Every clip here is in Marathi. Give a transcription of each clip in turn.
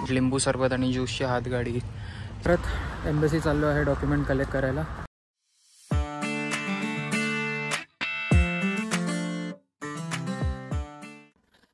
लिंबू सरबत आणि ज्यूसची हातगाडी. परत एम्बसी चाललो आहे डॉक्युमेंट कलेक्ट करायला.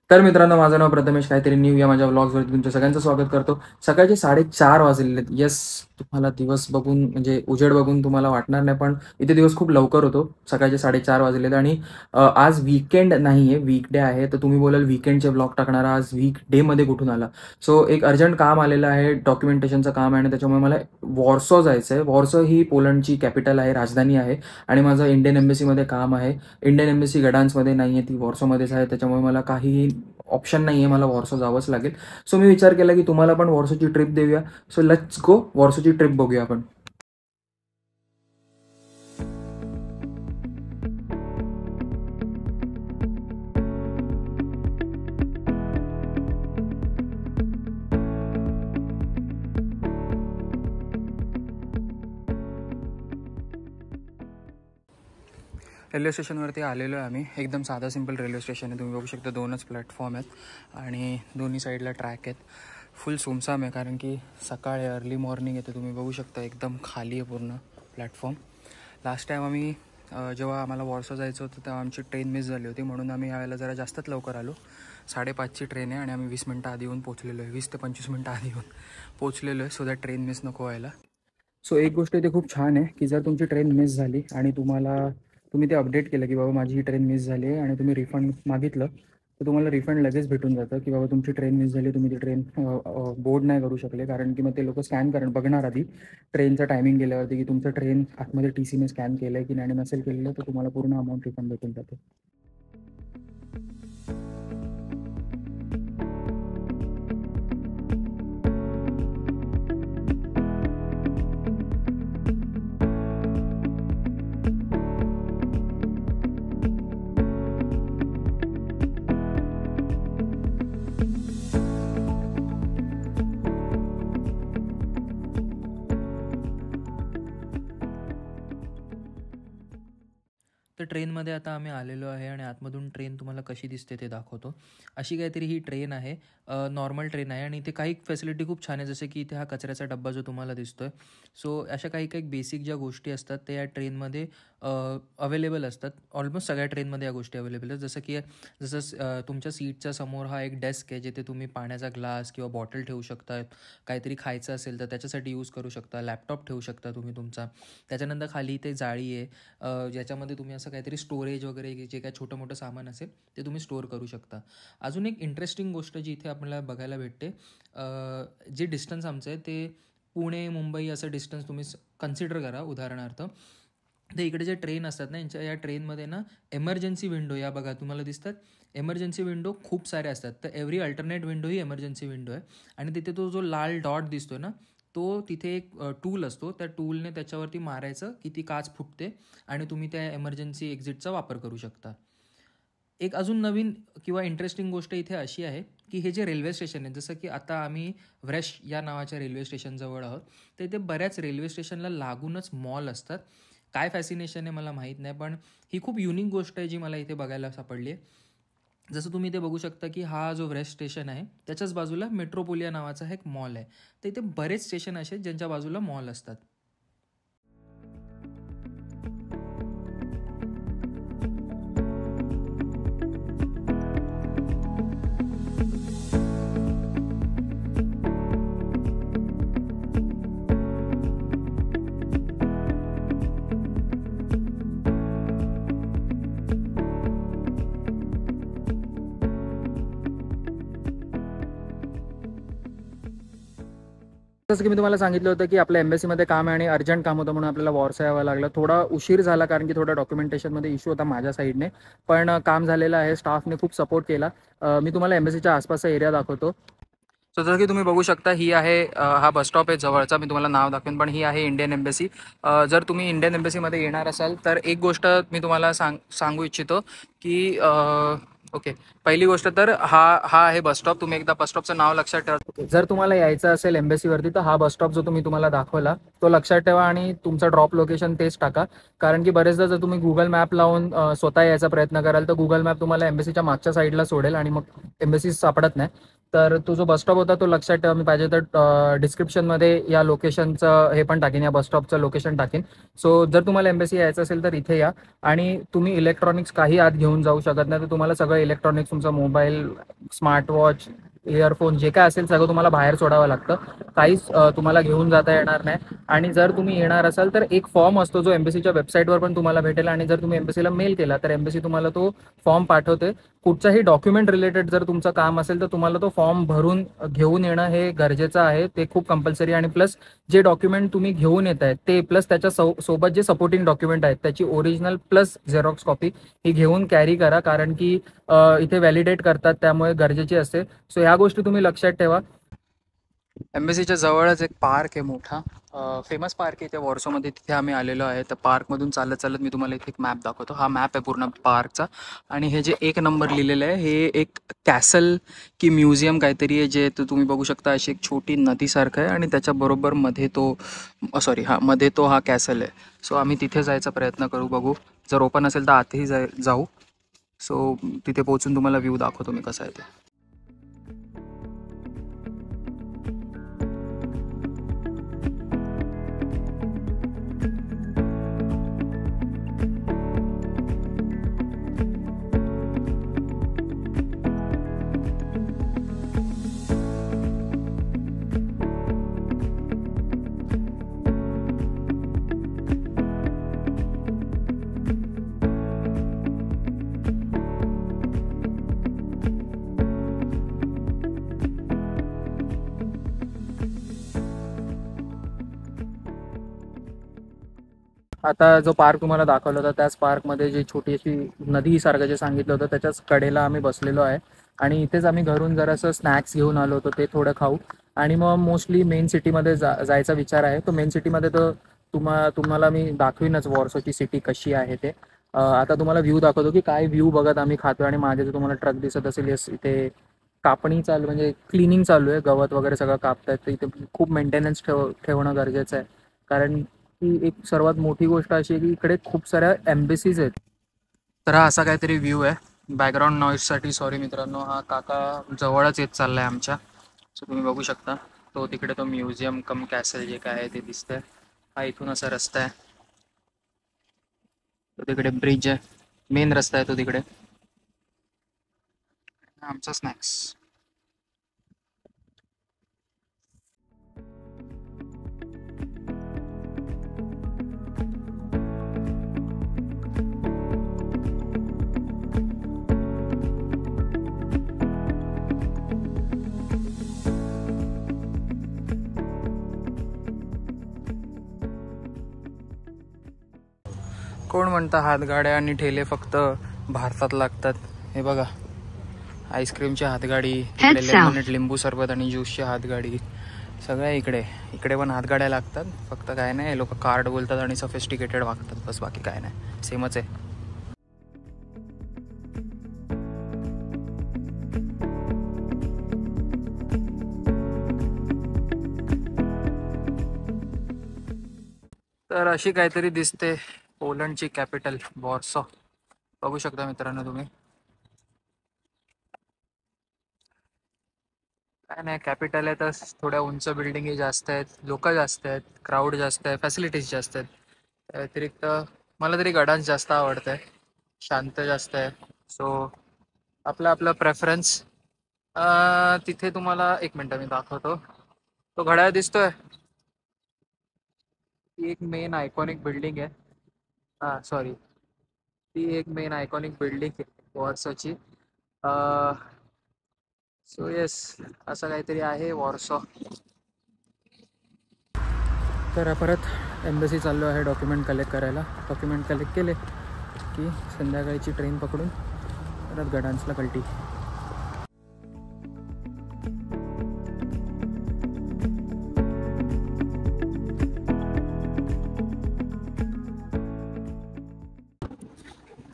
तर मित्रांनो, माझं नाव प्रथमेश काहीतरी न्यू या माझ्या व्लॉग्सवरती तुमचं सगळ्यांचं स्वागत करतो. सकाळचे 4:30 वाजलेले आहेत. येस, तुम्हाला दिवस बघून म्हणजे उजेड बघून तुम्हाला वाटणार नाही, पण इथे दिवस खूप लवकर होतो. सकाळचे 4:30 वाजलेले आणि आज वीकेंड नाही आहे, वीकडे आहे. तर तुम्ही बोलाल वीकेंडचे व्लॉग टाकणारा आज वीकडेमध्ये कुठून आला. सो एक अर्जंट काम आलेलं आहे, डॉक्युमेंटेशनचं काम आहे आणि त्याच्यामुळे मला वॉर्सो जायचं आहे. वॉर्सो ही पोलंडची कॅपिटल आहे, राजधानी आहे आणि माझं इंडियन एम्बसीमध्ये काम आहे. इंडियन एम्बसी गडान्समध्ये नाही आहे, ती वॉर्सोमध्येच आहे. त्याच्यामुळे मला काही ऑप्शन नाही आहे, मला वॉर्सो जावंच लागेल. सो मी विचार केला की तुम्हाला पण वॉर्सोची ट्रिप देऊया. सो लेट्स गो, वॉर्सोची ट्रिप बघूया आपण. रेल्वे स्टेशनवरती आलेलो आहे आम्ही. एकदम साधा सिंपल रेल्वे स्टेशन आहे. तुम्ही बघू शकता 2च प्लॅटफॉर्म आहेत आणि दोन्ही साईडला ट्रॅक आहेत. फुल सुमसाम आहे कारण की सकाळी अर्ली मॉर्निंग येते. तुम्ही बघू शकता एकदम खाली आहे पूर्ण प्लॅटफॉर्म. लास्ट टाईम आम्ही जेव्हा आम्हाला वॉर्सो जायचं होतं तेव्हा आमची ट्रेन मिस झाली होती, म्हणून आम्ही यावेळेला जरा जास्तच लवकर आलो. 5:30ची ट्रेन आहे आणि आम्ही 20 मिनटं आधी येऊन पोचलेलो आहे. 20 ते 25 मिनटं आधी येऊन पोचलेलो आहे, सो दॅट ट्रेन मिस नको व्हायला. सो एक गोष्ट इथे खूप छान आहे की जर तुमची ट्रेन मिस झाली आणि तुम्ही ते अपडेट केलं की बाबा माझी ही ट्रेन मिस झाली आहे आणि तुम्ही रिफंड मागितलं, तर तुम्हाला रिफंड लगेच भेटून जातं की बाबा तुमची ट्रेन मिस झाली, तुम्ही ती ट्रेन बोर्ड नाही करू शकले. कारण की मग ते लोक स्कॅन बघणार आधी ट्रेनचं टायमिंग गेल्यावरती की तुमचं ट्रेन आतमध्ये TCने स्कॅन केलं आहे की नाही, नसेल केलेलं तर तुम्हाला पूर्ण अमाऊंट रिफंड भेटून जाते. तर ट्रेनमध्ये आता आम्ही आलेलो आहे आणि आतमधून ट्रेन तुम्हाला कशी दिसते ते दाखवतो. अशी काहीतरी ही ट्रेन आहे, नॉर्मल ट्रेन आहे आणि इथे काही फॅसिलिटी खूप छान आहे, जसं की इथे हा कचऱ्याचा डब्बा जो तुम्हाला दिसतो आहे. सो अशा काही काही बेसिक ज्या गोष्टी असतात ते या ट्रेनमध्ये अवेलेबल असतात. ऑलमोस्ट सगळ्या ट्रेनमध्ये या गोष्टी अवेलेबल आहेत. जसं तुमच्या सीटच्या समोर हा एक डेस्क आहे, जिथे तुम्ही पाण्याचा ग्लास किंवा बॉटल ठेवू शकता. काहीतरी खायचं असेल तर त्याच्यासाठी यूज करू शकता. लॅपटॉप ठेवू शकता तुम्ही तुमचा. त्याच्यानंतर खाली इथे जाळी आहे, ज्याच्यामध्ये तुम्ही असं काहीतरी स्टोरेज वगैरे जे काही छोटं मोठं सामान असेल ते तुम्ही स्टोअर करू शकता. अजून एक इंटरेस्टिंग गोष्ट जी इथे आपल्याला बघायला भेटते, जे डिस्टन्स आमचं आहे ते पुणे मुंबई असं डिस्टन्स तुम्ही कन्सिडर करा. उदाहरणार्थ ते इकडे जे ट्रेन असतात ना, या ट्रेनमध्ये ना एमर्जन्सी विंडो या बघा तुम्हाला दिसतात. एमर्जन्सी विंडो खूप सारे असतात. तर एव्हरी अल्टरनेट विंडो ही एमर्जन्सी विंडो आहे आणि तिथे तो जो लाल डॉट दिसतो ना, तो तिथे एक टूल असतो. त्या टूलने त्याच्यावरती मारायचं की ती काच फुटते आणि तुम्ही त्या एमर्जन्सी एक्झिटचा वापर करू शकता. एक अजून नवीन किंवा इंटरेस्टिंग गोष्ट इथे अशी आहे की हे जे रेल्वे स्टेशन आहे, जसं की आता आम्ही व्रेश या नावाच्या रेल्वे स्टेशनजवळ आहोत, तर इथे बऱ्याच रेल्वे स्टेशनला लागूनच मॉल असतात. काय फॅसिनेशन आहे मला माहीत नाही, पण ही खूप युनिक गोष्ट आहे जी मला इथे बघायला सापडली आहे. जसं तुम्ही इथे बघू शकता की हा जो व्रेस्ट स्टेशन आहे त्याच्याच बाजूला मेट्रोपोलिया नावाचा एक मॉल आहे. तर इथे बरेच स्टेशन असे ज्यांच्या बाजूला मॉल असतात. जसं की मी तुम्हाला सांगितलं होतं की आपल्या एम्बसीमध्ये काम आहे आणि अर्जंट काम होतं म्हणून आपल्याला वॉर्सो यावं लागलं. थोडा उशीर झाला कारण की थोडा डॉक्युमेंटेशनमध्ये इश्यू होता माझ्या साईडने, पण काम झालेलं आहे. स्टाफने खूप सपोर्ट केला. मी तुम्हाला एम्बसीच्या आसपासचा एरिया दाखवतो. सो जसं की तुम्ही बघू शकता ही आहे, हा बस स्टॉप आहे जवळचा. मी तुम्हाला नाव दाखवेन, पण ही आहे इंडियन एम्बसी. जर तुम्ही इंडियन एम्बसीमध्ये येणार असाल तर एक गोष्ट मी तुम्हाला सांगू इच्छितो की ओके, पहिली गोष्ट तर हा आहे बस स्टॉप. तुम्ही एकदा बस स्टॉपचं नाव लक्षात ठेवा. जर तुम्हाला यायचं असेल एम्बसीवरती तर हा बस स्टॉप जो तुम्हाला दाखवला तो लक्षात ठेवा आणि तुमचं ड्रॉप लोकेशन तेच टाका. कारण की बरेचदा जर तुम्ही गुगल मॅप लावून स्वतः यायचा प्रयत्न कराल तर गुगल मॅप तुम्हाला एम्बसीच्या मागच्या साईडला सोडेल आणि मग एम्बसी सापडत नाही. तर तो जो बसस्टॉप होता तो लक्षात ठेवा. मी पाहिजे तर डिस्क्रिप्शनमध्ये या लोकेशनचं हे पण टाकेन, या बसस्टॉपचं लोकेशन टाकेन. सो जर तुम्हाला एम्बेसी यायचं असेल तर इथे या. आणि तुम्ही इलेक्ट्रॉनिक्स काही आत घेऊन जाऊ शकत नाही. तर तुम्हाला सगळं इलेक्ट्रॉनिक्स, तुमचा मोबाईल, स्मार्टवॉच, इयरफोन जे काय असेल सगळं तुम्हाला बाहेर सोडावं लागतं. काहीच तुम्हाला घेऊन जाता येणार नाही. आणि जर तुम्ही येणार असाल तर एक फॉर्म असतो जो एम्बेसीच्या वेबसाईटवर पण तुम्हाला भेटेल. आणि जर तुम्ही एम्बेसीला मेल केला तर एम्बेसी तुम्हाला तो फॉर्म पाठवते. कुठचाही डॉक्युमेंट रिलेटेड जर तुमचं काम असेल तर तुम्हाला तो फॉर्म भरून घेऊन येणं हे गरजेचं आहे. ते खूप कंपल्सरी. आणि प्लस जे डॉक्युमेंट तुम्ही घेऊन येत आहेत ते प्लस त्याच्या सोबत जे सपोर्टिंग डॉक्युमेंट आहेत त्याची ओरिजिनल प्लस झेरॉक्स कॉपी ही घेऊन कॅरी करा. कारण की इथे व्हॅलिडेट करतात, त्यामुळे गरजेची असते. सो ह्या गोष्टी तुम्ही लक्षात ठेवा. एम्बेसीच्या जवळच एक पार्क आहे मोठा, फेमस पार्क आहे इथे वॉर्सोमध्ये. तिथे आम्ही आलेलो आहे. तर पार्कमधून चालत चालत मी तुम्हाला इथे एक मॅप दाखवतो. हा मॅप आहे पूर्ण पार्कचा. आणि हे जे 1 नंबर लिहिलेलं आहे हे एक कॅसल की म्युझियम काहीतरी आहे, जे तुम्ही बघू शकता. अशी एक छोटी नदीसारखं आहे आणि त्याच्याबरोबर मध्ये तो मध्ये तो हा कॅसल आहे. सो आम्ही तिथे जायचा प्रयत्न करू, बघू. जर ओपन असेल तर आतही जाऊ. सो तिथे पोहोचून तुम्हाला व्ह्यू दाखवतो मी कसा आहे ते. आता जो पार्क तुम्हाला दाखवला होता त्याच पार्कमध्ये जी छोटी अशी नदीसारखं जे सांगितलं होतं त्याच्याच कडेला आम्ही बसलेलो आहे. आणि इथेच आम्ही घरून जरासं स्नॅक्स घेऊन आलो होतो, ते थोडं खाऊ. आणि मग मोस्टली मेन सिटीमध्ये जायचा विचार आहे. तो मेन सिटीमध्ये तर तुम्हाला मी दाखवीनच वॉर्सोची सिटी कशी आहे ते. आता तुम्हाला व्ह्यू दाखवतो की काय व्ह्यू बघत आम्ही खातो. आणि माझे जर तुम्हाला ट्रक दिसत असेल, येस, इथे कापणी चालू, म्हणजे क्लिनिंग चालू आहे. गवत वगैरे सगळं कापतायत. तर इथे खूप मेंटेनन्स ठेवणं गरजेचं आहे. कारण की एक सर्वात मोठी गोष्ट अशी आहे की इकडे खूप साऱ्या एम्बेसीज आहेत. तर हा असा काहीतरी व्ह्यू आहे. बॅकग्राऊंड नॉईजसाठी सॉरी मित्रांनो. हा काका जवळच येत चालला आहे आमच्या. सो तुम्ही बघू शकता. तो तिकडे तो म्युझियम कम कॅसल जे काय आहे ते दिसतंय. हा इथून असा रस्ता आहे. तो तिकडे ब्रिज आहे. मेन रस्ता आहे तो तिकडे. आमचा स्नॅक्स. कोण म्हणतं हातगाड्या आणि ठेले फक्त भारतात लागतात? हे बघा, आईस्क्रीमची हातगाडी, इकडे लेमनेट लिंबू सरबत आणि ज्यूसची हातगाडी, सगळ्या इकडे पण हातगाड्या लागतात. फक्त काय नाही, लोक कार्ड बोलतात आणि सफिस्टिकेटेड वागतात, बस. बाकी काय नाही, सेमच आहे. तर अशी काहीतरी दिसते पोलंडची कॅपिटल वॉर्सो. बघू शकता मित्रांनो तुम्ही. काय नाही, कॅपिटल आहे तर थोड्या उंच बिल्डिंगी जास्त आहेत, लोक जास्त आहेत, क्राऊड जास्त आहे, फॅसिलिटीज जास्त आहेत. त्या व्यतिरिक्त मला तरी गडांच जास्त आवडतं आहे, शांत जास्त आहे. सो आपला आपला प्रेफरन्स. तिथे तुम्हाला एक मिनटं मी दाखवतो. तो घड्याळ दिसतोय, ती एक मेन आयकॉनिक बिल्डिंग आहे. हां सॉरी, ती एक मेन आयकॉनिक बिल्डिंग आहे वॉर्सोची. सो येस, असं काहीतरी आहे वॉर्सो. तर परत एम्बसी चाललो आहे डॉक्युमेंट कलेक्ट करायला. डॉक्युमेंट कलेक्ट केले की संध्याकाळची ट्रेन पकडून परत गडांसला कल्टी.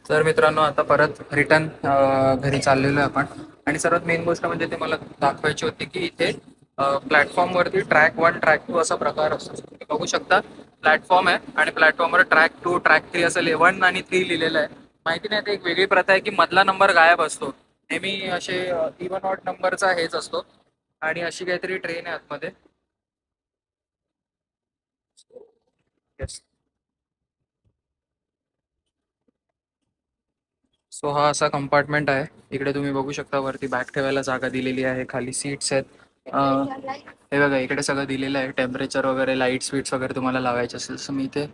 तर मित्रांनो, आता परत रिटर्न घरी चाललेलो आहे आपण. आणि सर्वात मेन गोष्ट म्हणजे ते मला दाखवायची होती की इथे प्लॅटफॉर्मवरती ट्रॅक 1, ट्रॅक 2 असा प्रकार असतो. तुम्ही बघू शकता, प्लॅटफॉर्म आहे आणि प्लॅटफॉर्मवर ट्रॅक 2, ट्रॅक 3 असं 1 आणि 3 लिहिलेलं आहे. माहिती नाही, ते एक वेगळी प्रथा आहे की मधला नंबर गायब असतो. नेहमी असे इवन ऑड नंबरचा हेच असतो आणि अशी काहीतरी ट्रेन आहे आतमध्ये. येस. सो हा असा कंपार्टमेंट आहे. इकडे तुम्ही बघू शकता वरती बॅग ठेवायला जागा दिलेली आहे, खाली सीट्स आहेत. हे बघा इकडे सगळं दिलेलं आहे, टेम्परेचर वगैरे, लाईट स्विच वगैरे तुम्हाला लावायचे असेल. सो मी इथे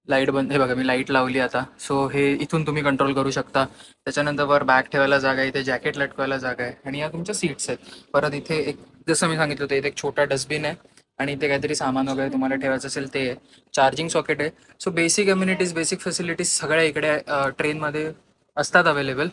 लाईट बंद, हे बघा मी लाईट लावली आता. सो हे इथून तुम्ही कंट्रोल करू शकता. त्याच्यानंतर वर बॅग ठेवायला जागा आहे, इथे जॅकेट लटकवायला जागा आहे आणि या तुमच्या सीट्स आहेत. परत इथे एक, जसं मी सांगितलं होतं, इथे एक छोटा डस्टबिन आहे आणि इथे काहीतरी सामान वगैरे तुम्हाला ठेवायचं असेल ते आहे. चार्जिंग सॉकेट आहे. So basic amenities, basic facilities सगळ्या इकडे ट्रेनमध्ये असतात अवेलेबल.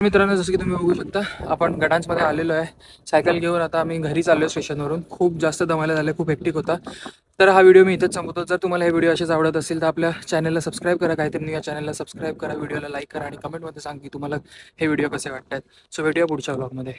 मित्रांनो, जसं की तुम्ही बघू शकता आपण गडांजमध्ये आलेलो आहे. सायकल घेऊन आता आम्ही घरी चाललो स्टेशनवरून. खूप जास्त दमायला झालं, खूप हेक्टिक होता. तर हा व्हिडिओ मी इथेच संपवतो. जर तुम्हाला हे व्हिडिओ असेच आवडत असेल तर आपल्या चॅनलला सबस्क्राईब करा, काहीतरी या चॅनलला सबस्क्राईब करा, व्हिडिओला लाईक करा आणि कमेंटमध्ये सांग की तुम्हाला हे व्हिडिओ कसे वाटतात. सो भेटूया पुढच्या व्लॉगमध्ये.